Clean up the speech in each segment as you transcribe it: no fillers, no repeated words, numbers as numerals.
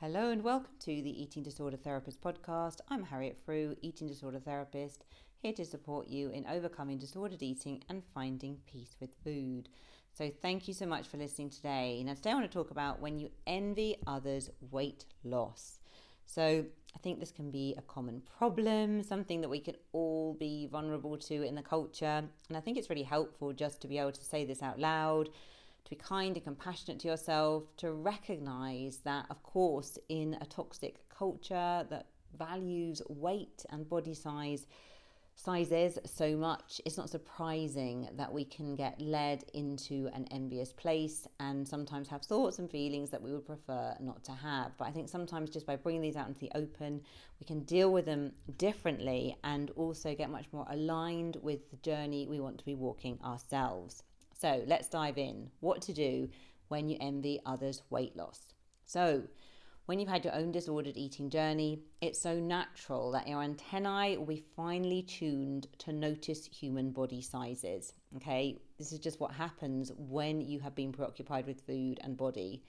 Hello and welcome to the Eating Disorder Therapist podcast. I'm Harriet Frew, eating disorder therapist, here to support you in overcoming disordered eating and finding peace with food. So thank you so much for listening today. Now today I want to talk about when you envy others' weight loss. So I think this can be a common problem, something that we can all be vulnerable to in the culture. And I think it's really helpful just to be able to say this out loud, to be kind and compassionate to yourself, to recognize that, of course, in a toxic culture that values weight and body sizes so much, it's not surprising that we can get led into an envious place and sometimes have thoughts and feelings that we would prefer not to have. But I think sometimes just by bringing these out into the open, we can deal with them differently and also get much more aligned with the journey we want to be walking ourselves. So let's dive in. What to do when you envy others' weight loss. So when you've had your own disordered eating journey, it's so natural that your antennae will be finely tuned to notice human body sizes. Okay, this is just what happens when you have been preoccupied with food and body.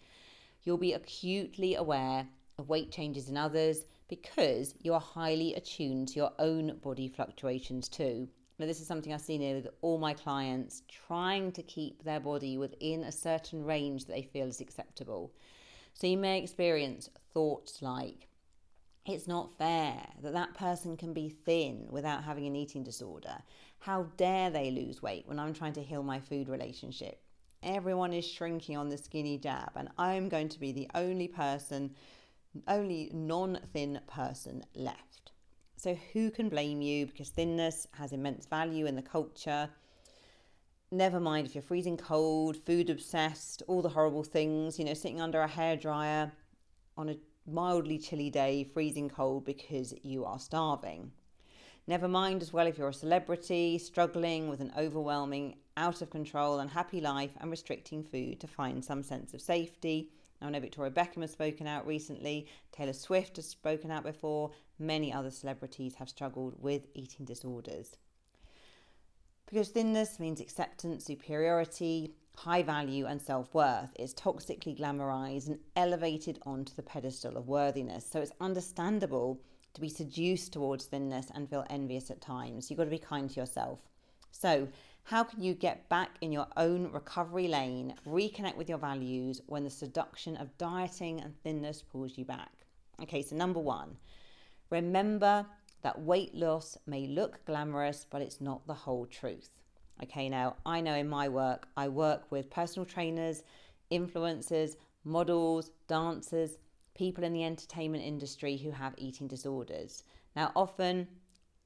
You'll be acutely aware of weight changes in others because you are highly attuned to your own body fluctuations too. Now, this is something I've seen here with all my clients, trying to keep their body within a certain range that they feel is acceptable. So you may experience thoughts like, it's not fair that that person can be thin without having an eating disorder. How dare they lose weight when I'm trying to heal my food relationship? Everyone is shrinking on the skinny jab, and I'm going to be the only non-thin person left. So who can blame you, because thinness has immense value in the culture. Never mind if you're freezing cold, food obsessed, all the horrible things, sitting under a hairdryer on a mildly chilly day, freezing cold because you are starving. Never mind as well if you're a celebrity, struggling with an overwhelming, out of control, unhappy life and restricting food to find some sense of safety. Now, I know Victoria Beckham has spoken out recently, Taylor Swift has spoken out before, many other celebrities have struggled with eating disorders. Because thinness means acceptance, superiority, high value and self-worth. It's toxically glamorized and elevated onto the pedestal of worthiness. So it's understandable to be seduced towards thinness and feel envious at times. You've got to be kind to yourself. So how can you get back in your own recovery lane, reconnect with your values when the seduction of dieting and thinness pulls you back? Okay, so number one, remember that weight loss may look glamorous, but it's not the whole truth. Okay, now I know in my work, I work with personal trainers, influencers, models, dancers, people in the entertainment industry who have eating disorders. Now, often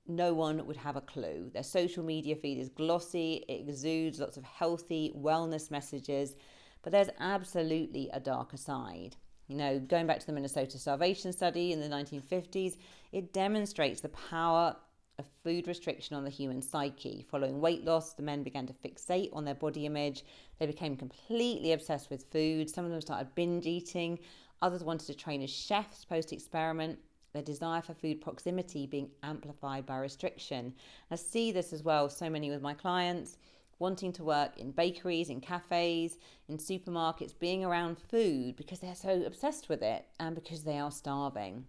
no one would have a clue. Their social media feed is glossy, it exudes lots of healthy wellness messages, but there's absolutely a darker side. Going back to the Minnesota starvation study in the 1950s, it demonstrates the power of food restriction on the human psyche. Following weight loss, the men began to fixate on their body image. They became completely obsessed with food. Some of them started binge eating. Others wanted to train as chefs post-experiment. Their desire for food proximity being amplified by restriction. I see this as well, so many with my clients, wanting to work in bakeries, in cafes, in supermarkets, being around food because they're so obsessed with it and because they are starving.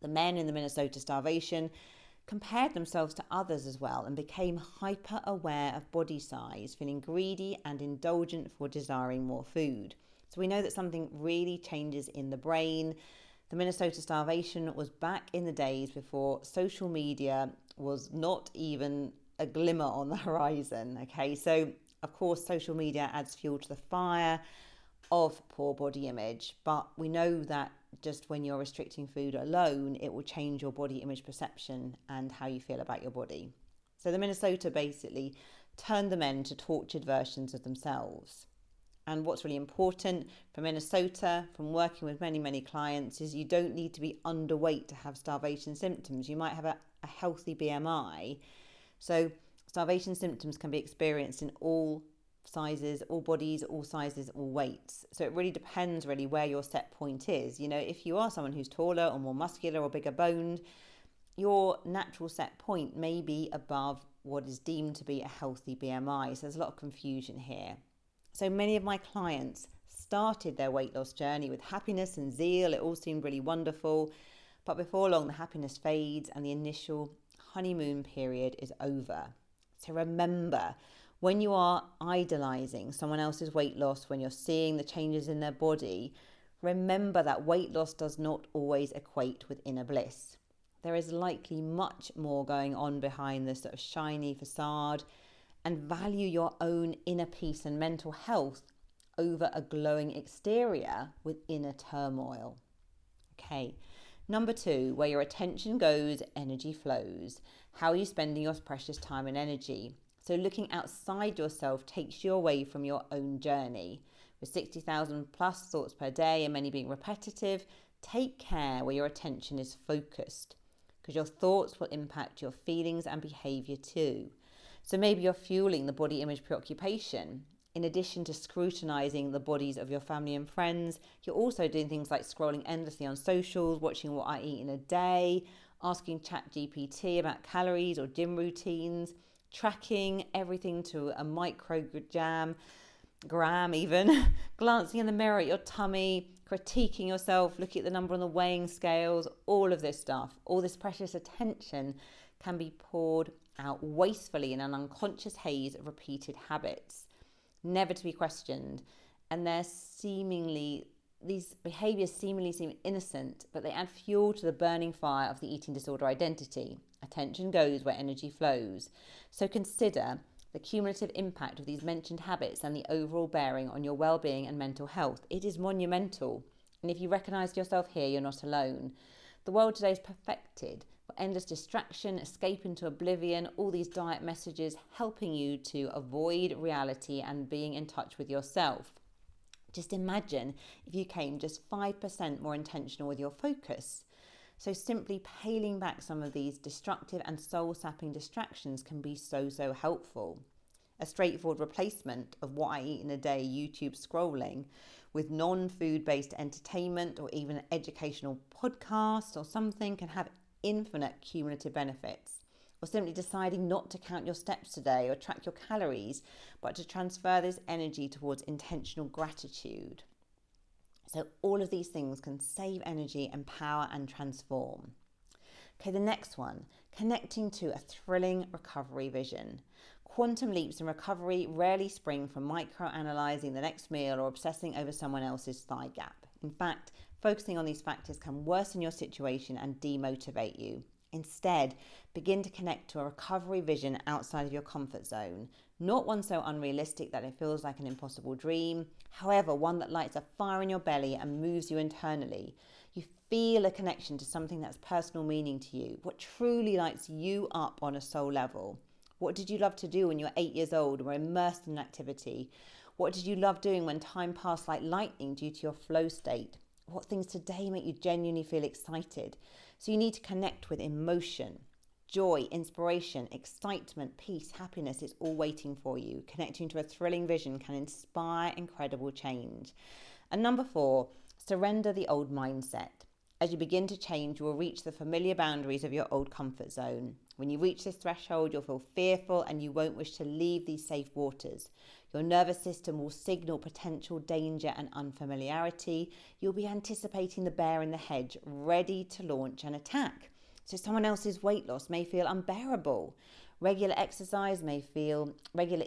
The men in the Minnesota starvation compared themselves to others as well and became hyper aware of body size, feeling greedy and indulgent for desiring more food. So we know that something really changes in the brain. The Minnesota starvation was back in the days before social media was not even a glimmer on the horizon. Okay, so of course social media adds fuel to the fire of poor body image, but we know that just when you're restricting food alone, it will change your body image perception and how you feel about your body. So the Minnesota basically turned the men to tortured versions of themselves. And what's really important for Minnesota, from working with many, many clients, is you don't need to be underweight to have starvation symptoms. You might have a healthy BMI. So starvation symptoms can be experienced in all sizes, all bodies, all sizes, all weights. So it really depends where your set point is. If you are someone who's taller or more muscular or bigger boned, your natural set point may be above what is deemed to be a healthy BMI. So there's a lot of confusion here. So many of my clients started their weight loss journey with happiness and zeal. It all seemed really wonderful. But before long, the happiness fades and the initial honeymoon period is over. So remember, when you are idolizing someone else's weight loss, when you're seeing the changes in their body, remember that weight loss does not always equate with inner bliss. There is likely much more going on behind this sort of shiny facade, and value your own inner peace and mental health over a glowing exterior with inner turmoil. Okay. Number 2, where your attention goes, energy flows. How are you spending your precious time and energy? So looking outside yourself takes you away from your own journey. With 60,000 plus thoughts per day and many being repetitive, take care where your attention is focused, because your thoughts will impact your feelings and behavior too. So maybe you're fueling the body image preoccupation. In addition to scrutinizing the bodies of your family and friends, you're also doing things like scrolling endlessly on socials, watching what I eat in a day, asking ChatGPT about calories or gym routines, tracking everything to a microgram even, glancing in the mirror at your tummy, critiquing yourself, looking at the number on the weighing scales, all of this stuff, all this precious attention can be poured out wastefully in an unconscious haze of repeated habits, never to be questioned. And these behaviors seemingly seem innocent, but they add fuel to the burning fire of the eating disorder identity. Attention goes where energy flows. So consider the cumulative impact of these mentioned habits and the overall bearing on your well-being and mental health. It is monumental. And if you recognize yourself here, you're not alone. The world today is perfected for endless distraction, escape into oblivion, all these diet messages helping you to avoid reality and being in touch with yourself. Just imagine if you came just 5% more intentional with your focus. So simply paling back some of these destructive and soul-sapping distractions can be so helpful. A straightforward replacement of what I eat in a day YouTube scrolling with non-food based entertainment or even an educational podcast or something can have infinite cumulative benefits. Or simply deciding not to count your steps today or track your calories, but to transfer this energy towards intentional gratitude. So all of these things can save energy, empower and transform. Okay, the next one, connecting to a thrilling recovery vision. Quantum leaps in recovery rarely spring from micro-analysing the next meal or obsessing over someone else's thigh gap. In fact, focusing on these factors can worsen your situation and demotivate you. Instead, begin to connect to a recovery vision outside of your comfort zone. Not one so unrealistic that it feels like an impossible dream. However, one that lights a fire in your belly and moves you internally. You feel a connection to something that's personal meaning to you. What truly lights you up on a soul level? What did you love to do when you were 8 years old and were immersed in an activity? What did you love doing when time passed like lightning due to your flow state? What things today make you genuinely feel excited? So you need to connect with emotion, joy, inspiration, excitement, peace, happiness. It's all waiting for you. Connecting to a thrilling vision can inspire incredible change. And number 4, surrender the old mindset. As you begin to change, you will reach the familiar boundaries of your old comfort zone. When you reach this threshold, you'll feel fearful and you won't wish to leave these safe waters. Your nervous system will signal potential danger and unfamiliarity. You'll be anticipating the bear in the hedge, ready to launch an attack. So someone else's weight loss may feel unbearable. Regular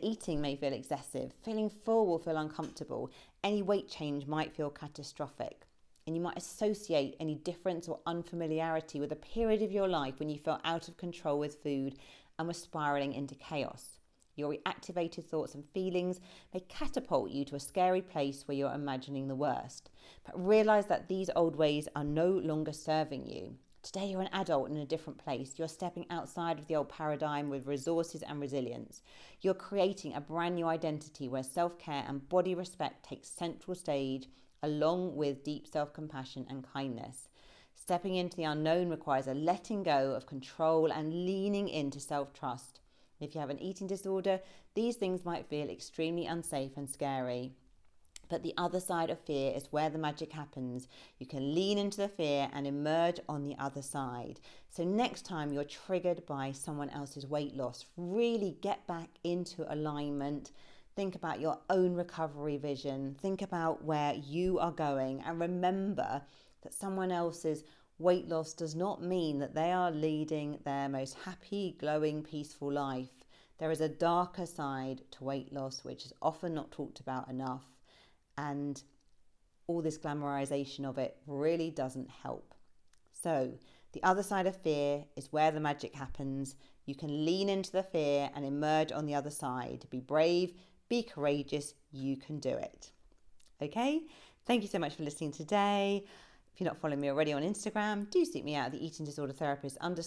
eating may feel excessive. Feeling full will feel uncomfortable. Any weight change might feel catastrophic. And you might associate any difference or unfamiliarity with a period of your life when you felt out of control with food and were spiraling into chaos. Your reactivated thoughts and feelings may catapult you to a scary place where you're imagining the worst. But realize that these old ways are no longer serving you. Today you're an adult in a different place. You're stepping outside of the old paradigm with resources and resilience. You're creating a brand new identity where self-care and body respect takes central stage, along with deep self-compassion and kindness. Stepping into the unknown requires a letting go of control and leaning into self-trust. If you have an eating disorder, these things might feel extremely unsafe and scary. But the other side of fear is where the magic happens. You can lean into the fear and emerge on the other side. So next time you're triggered by someone else's weight loss, really get back into alignment. Think about your own recovery vision. Think about where you are going, and remember that someone else's weight loss does not mean that they are leading their most happy, glowing, peaceful life. There is a darker side to weight loss, which is often not talked about enough, and all this glamorization of it really doesn't help. So the other side of fear is where the magic happens. You can lean into the fear and emerge on the other side. Be brave, be courageous, you can do it. Okay, thank you so much for listening today. If you're not following me already on Instagram, do seek me out at the Eating Disorder Therapist _. And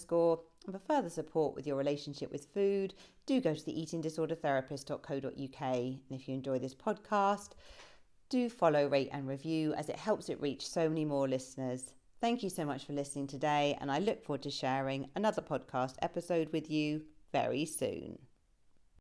for further support with your relationship with food, do go to the eatingdisordertherapist.co.uk. And if you enjoy this podcast, do follow, rate and review, as it helps it reach so many more listeners. Thank you so much for listening today, and I look forward to sharing another podcast episode with you very soon.